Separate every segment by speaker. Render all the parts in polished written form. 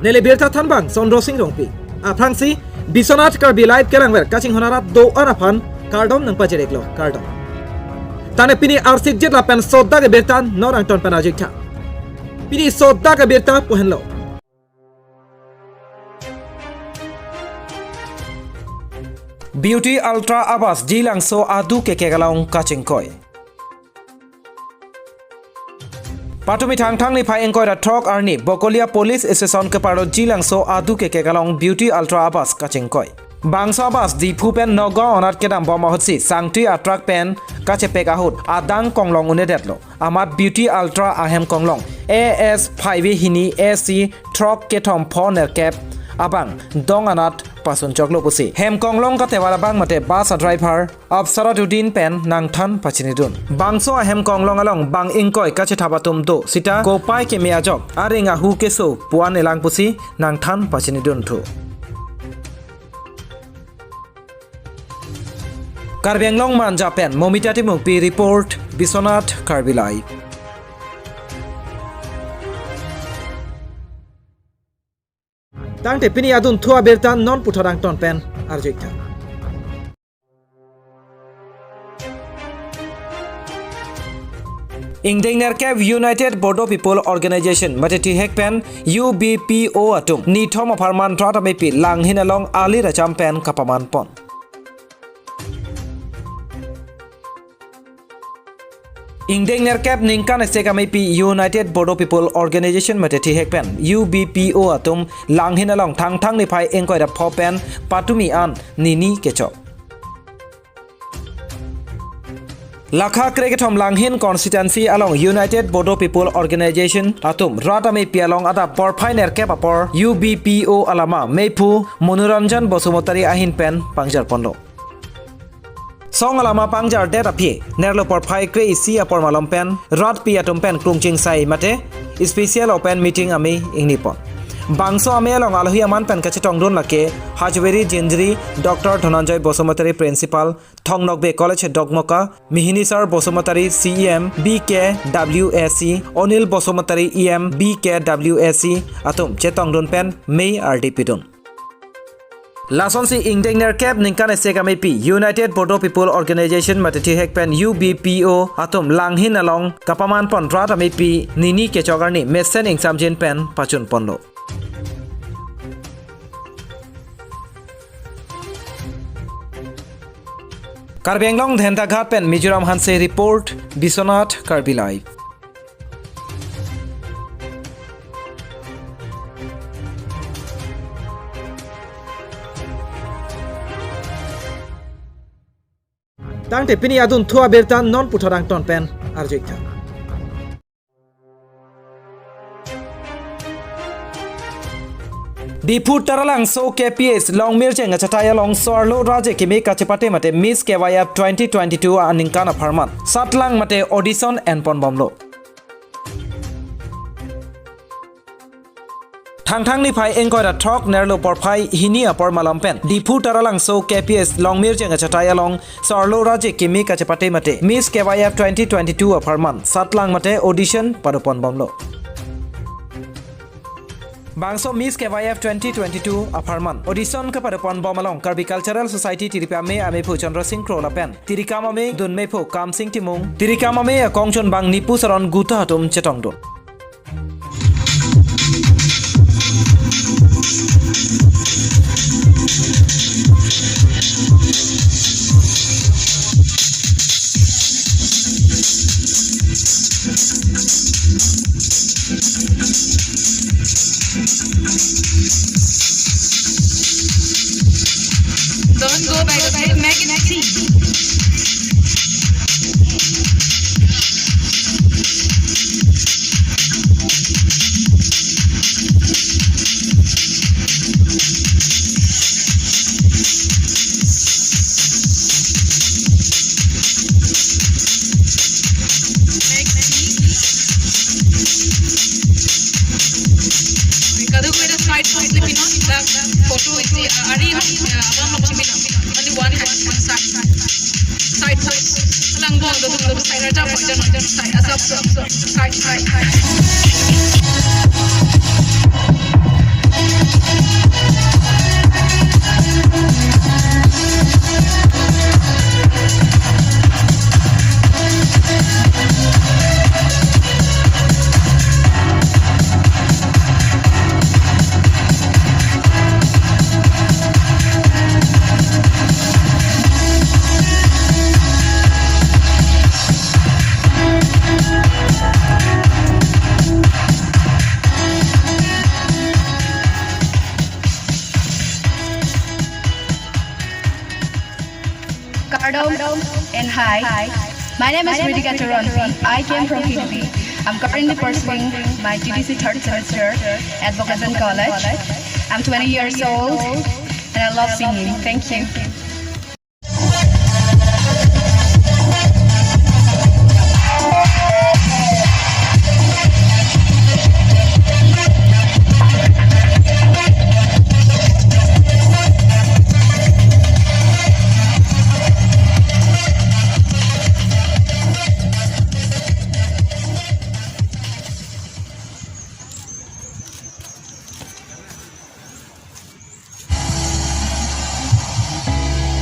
Speaker 1: nele Abirta thanbang sondro sing rongpi aprangsi Biswanath Karbi live kerangwer kaching honara do arafan kardom nang pajereklo kardom tane pini arsik jetla pen sodda ke Abirta norang ton penajikta pini sodda ke Abirta pohenlo Beauty Ultra Abas jilang so adu ke kegalong kaching koi Patumi thang ni phai engkoi da trok arni Bokolia Police Station ke paro jilang so adu ke kegalong Beauty Ultra Abas kaching koi Bangso Abas di phupen nogo onat kedam boma hotsi sangti atrak pen kache pekahut adang konglong unedetlo amat Beauty Ultra ahem konglong AS 5 hini AC trok ke thom phoner cap abang dong anat pasun choklo pusi hem konglong ka tewala bang mate bus driver Absaradudin pen nang than pachinidun bangso hem konglong along bang ingkoi kache thabatum do sita ko pai ke meajok aringa hu keso puan elang pusi nang than pachinidun thu Karbi long man japan momitati mukpi report Biswanath Karbi live Tangte pini adun thua Abirta non puthorang ton pen arjikta Ingdengner Kev United Bodo People Organization mateti hekpen UBPO atum ni thom aparman trata mepi lang hinalong ali racham pen kapaman pon Ingdengner Kev ningkan segamepi United Bodo People Organization mateti hekpen UBPO atum lang hinalong thang ni phai engkoi da phopen patumi an nini kecho Lakha Kregetom Langhin constituency along United Bodo People Organization atum rata mepi along Adap porphainer kepapor UBPO alama mepu Monoranjan Bosumotari ahin pen pangjar pondo Song alama pangjar data pie nerlo porphai kre isi apor malom pen rat pi atum pen krungching sai mate special open meeting ami ingnipon Bangso ame along alhi aman pen kache tongdon lake Hajweri Jinjri Dr. Dhananjay Bosumotari Principal Thongnokbe College Dogmoka Mihini Sir Bosumotari CEM BKWSC Onil Bosumotari EM BKWSC atum che tongdon pen May RDP don Lasonsi Ingdengner Kev ningkan segamepi United Bodo People Organization mateti hekpen UBPO atum langhin along kapaman pon rata mepi nini kechogarni mesen ingsamjin pen pachun ponlo Karbi long dhenta ghat pen Mizoram Hanse report Biswanath Karbi live Tangte pini adun thua Abirta non puthorang ton pen arjikta Di taralang so KPS long mircheng achataya long sorlo raje kimi kachepate mate Miss KYF 2022 aningkana pharman satlang mate audition and ponbomlo Thang ni phai engkoi da thok nerlo porphai hini apor malam pen di taralang so KPS long mircheng achataya long sorlo raje kimi kachepate mate Miss KYF 2022 pharman satlang mate audition padopon bomlo Bangso Miss KYF 2022 aparman audition ka padapon bomalong Karbi Cultural Society tiripame ame phu Chandra Singh Krola pen tirikama me dun me phu Kam Singh Timung tirikama me akongchon bang nipu saron guta hatum chetong don
Speaker 2: Don't go by the side, make it see. Photo is the only one side lang bong the side Adap side
Speaker 3: Adap and hi. My name is Ridika Taranfi. I came from Karbi. I'm currently pursuing my TDC third semester at Vocational College. I'm 20 years old and I love singing. Thank you.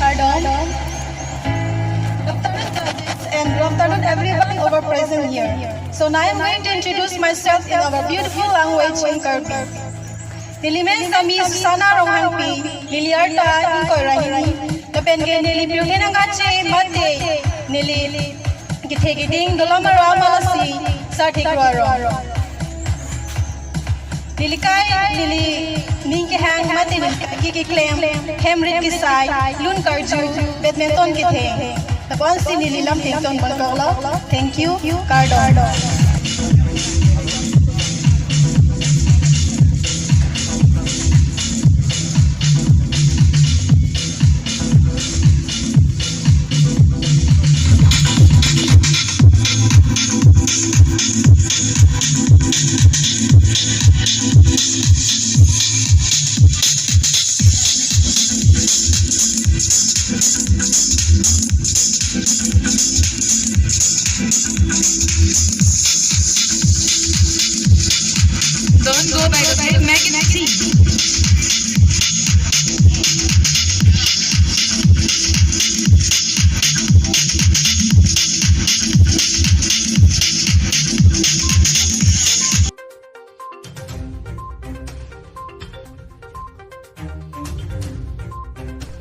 Speaker 3: Pardon? And good afternoon everyone over present here. So now I'm going to introduce myself in our beautiful language in Karbi. Nilimen kami Susana Rohangpi, Liliarta Inkoirahini, Napenge Nili Pyuhinangache Mate, Nili Gitegiding Dolomara Malasi, Sartigraro. Nilikai Nili Ninki Hang Matin Kiki Claim, Hemrit Kisai, Lun Karju, Badminton Kiteng. Tapos si Nililam Tington Balgolo. Thank you, Cardo.
Speaker 2: Don't go by the side, make it tea.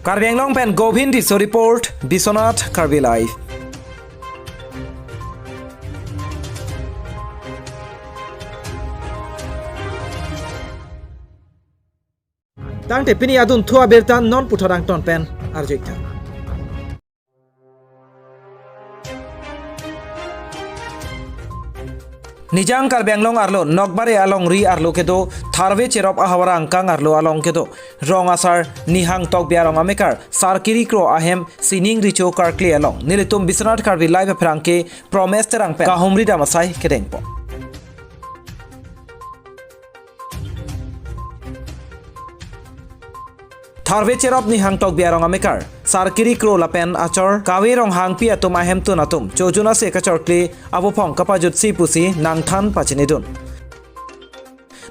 Speaker 1: Karbi Anglong pen Govin Diso report Biswanath Karbi live. Tang te pini adun thua Abirta non putarang ton pen arjekta. Nijang Karbi Anglong arlo nokbare along ri arlo kedo tharve cherop ahawara angkang arlo along kedo rong asar nihang tok biarong amekar sarkiri kro ahem sining richo karkli along nilitum Biswanath Karbi live prangke promise terang pen kahumri damasai kedengpo. Tharve cherop ni hang tok biarong amekar sarkiri kro lapen achor kawe rong hang pi atum ahem tun atum chojuna se kachor kli abopong kapajut si pusi nang than pachinidun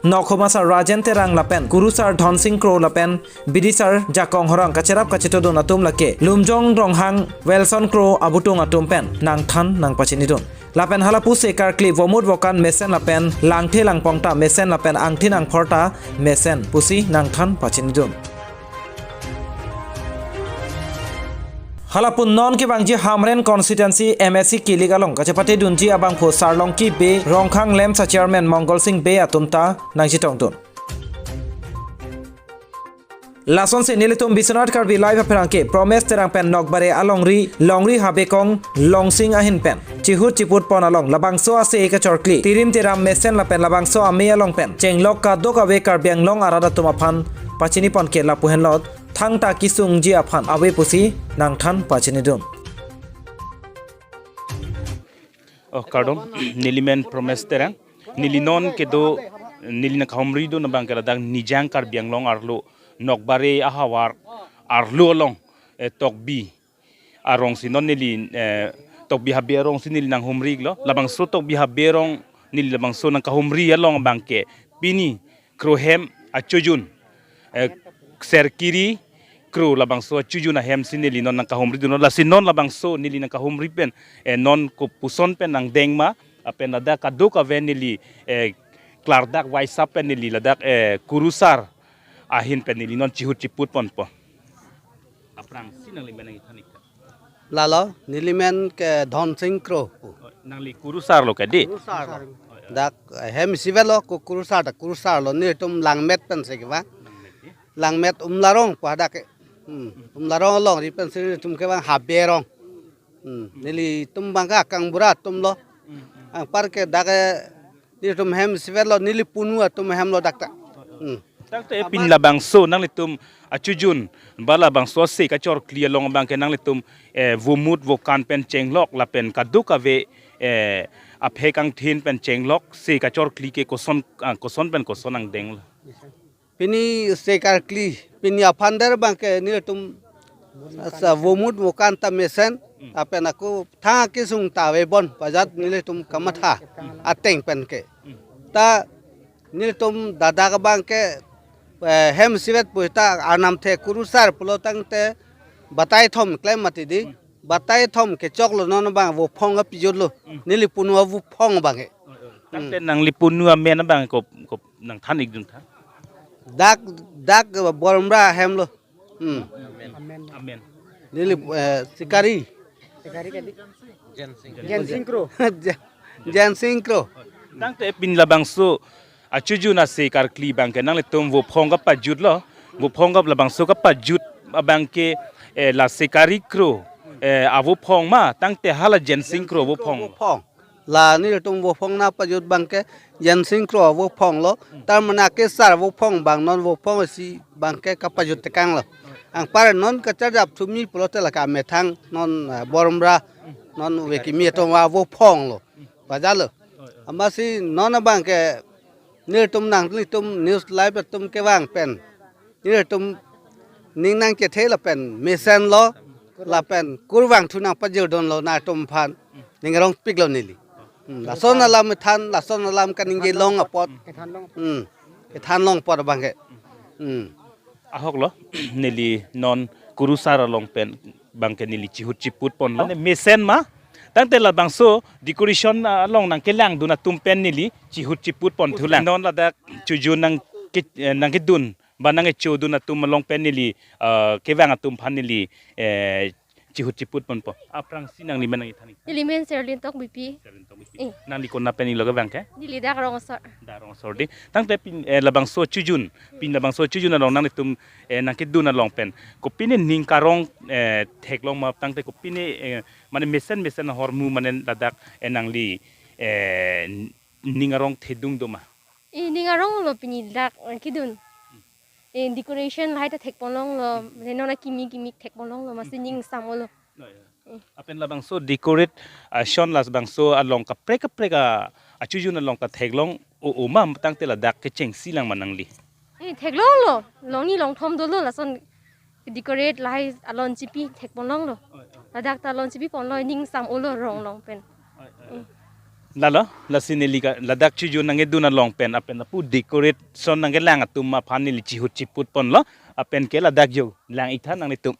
Speaker 1: nokhomasar rajen terang lapen kurusar dhonsing kro lapen bidisar jakong horang kacherap kachitodun atum lake lumjong rong hang welson kro abutung atum pen nang than nang pachinidun lapen halapu se karkli vomut vokan mesen lapen langthe langpongta mesen lapen angthi nang phorta mesen pusi nang than pachinidun Halapun non ki bangji Hamren constituency MSC Kiligalong kachapate dunji abang pho sarlong ki be rongkhang lem sa chairman Mongol Singh be atumta nangji tongtun Lason se nilitum Biswanath Karbi live apranke promise terang pen nokbare alongri longri habekong longsing ahin pen chihut chiput pon along labangso ase eka chorkli tirim tiram mesen lapen labangso ame along pen chenglok ka dok awe Karbi Anglong arada tumaphan pachini pon ke lapuhen lot thang ta kisung ji aphan awe pusi nang than pachinidun
Speaker 4: Kardom nilimen promise terang nilinon kedo nilina khamri do nabang kala dang nijang Karbi Anglong arlo nokbare ahawar arlo long tokbi arong sinon nili tokbi haberong sinil nang humri glo labang so tokbi haberong nil labang so nang kahumri along bangke pini krohem achujun serkiri kru labang so chuju na hem sinili non nang kahumri duno la sinon labang so nili nang kahumri pen non ko puson pen nang dengma apen ada kaduka venili klardak waisa pen nili ladak kurusar ahin pen nili non chihut chiput pon po aprang sinang limen nang ithanik
Speaker 5: lalo nilimen ke dhonsing kro
Speaker 4: nang li kurusar lo kadi
Speaker 5: kurusar dak hem sivelo ko kurusar lo ni tum langmet pen se ba langmet umlarong pada ke tum larong along di pen sini tum ke bang haberong nili tum bangka kang burat tum lo ang par ke daga ni tum hem siver lo nili punu tum hem lo dakta
Speaker 4: tak te pin labang so nang litum achujun bala bang so se ka chor clear long bang ke nang litum vomut vokan pen chenglok la pen kaduka ve aphe kang thin pen chenglok se ka chor cli ke koson pen koson ang deng
Speaker 5: pini sekar kli pini apander bang ke ni tum sa vomut vokan ta mesen apen aku tha ke sung ta ve bon pajat nili tum kamatha ateng pen ke ta nili tum dada ka bang ke hem sivet puita anam the kurusar pulotang te batai thom klem mati di batai thom ke choklo non bang vo phong a pijolo nili punu vu phong bang ke
Speaker 4: tak te nang lipun nu amen bang ko nang than ik dung tha
Speaker 5: dak boromra hem lo
Speaker 4: amen
Speaker 5: nili sikari jan sinkro
Speaker 4: tak te pin labang so achujun a se kar kli bang ke nang litum vo phong ka pajut lo vo phong ka labang so ka pajut abang ke la sekari kro avu phong ma tang te hala jen sinkro vo phong
Speaker 5: la ni tum vo phong na pajut bang ke jan sinkro vo phong lo tar mana ke sar vo phong bang non vo phong si bang ke ka pajut te kang lo ang par non ka chajap thumi plote la ka me thang non boromra non ve ki mi to wa vo phong lo pajalo amasi non bang ke ni tum nang ni tum news live tum ke wang pen ni tum ning nang ke the la pen mesen lo la pen kurwang thunang pajil don lo na tum phan ning rong pik lo nili la son alam than la son alam kan ning long apot ke than long pot bang ke
Speaker 4: ahok lo nili non kurusara long pen bang ke nili chihut chiput pon lo mesen ma tang te la bang so decoration long nang ke lang duna tum pen nili chihut chiput pon thulang non la dak chujun nang ke dun banang e chodu na tum long pen nili ke wang atum phan nili chihut chiput pon po aprang sinang ni manang ithani
Speaker 2: Element serlin tok bipi.
Speaker 4: nang li kon na pen ni lo wang ke
Speaker 2: Dili dak rong sor.
Speaker 4: darong sordi tang te pin labang so chujun pin labang so chujun long nang tum nang ke dun na long pen ko pin ning karong thek long ma tang te ko pin mane mesen hormu mane ladak nang li ningarong thedung do ma
Speaker 2: Ini ngarong lo pini dak kidun. Decoration lai ta thek polong lo renona kimi thek polong lo masining samolo.
Speaker 4: apen labang so decorate shon las bang so along ka preka achujun along ka theglong o ma tang te ladak ke cheng silang manang li
Speaker 2: Thek long lo long ni long thom do lo la son decorate lai alon chipi thek polong lo. Ladak ta alon chipi pon lo ning samolo rong long pen.
Speaker 4: lalo la sineli ka ladak chujun nang eduna long pen apen na pu decorate son nang lang atum ma phani li chihut chiput pon lo apen ke ladak jo lang ithan nang litum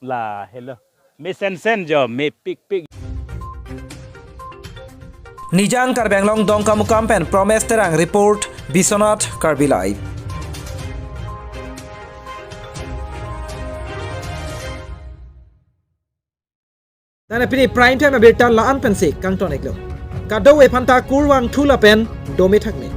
Speaker 4: la hello me sen jo me pik
Speaker 1: Nijang Karbenglong Dongka Mukampen Promes Terang Report Biswanath Karbi Live. Tana pini prime time Abirta la an pensik kang tonik lo. Kado we panta kurwang thula pen domi thakni.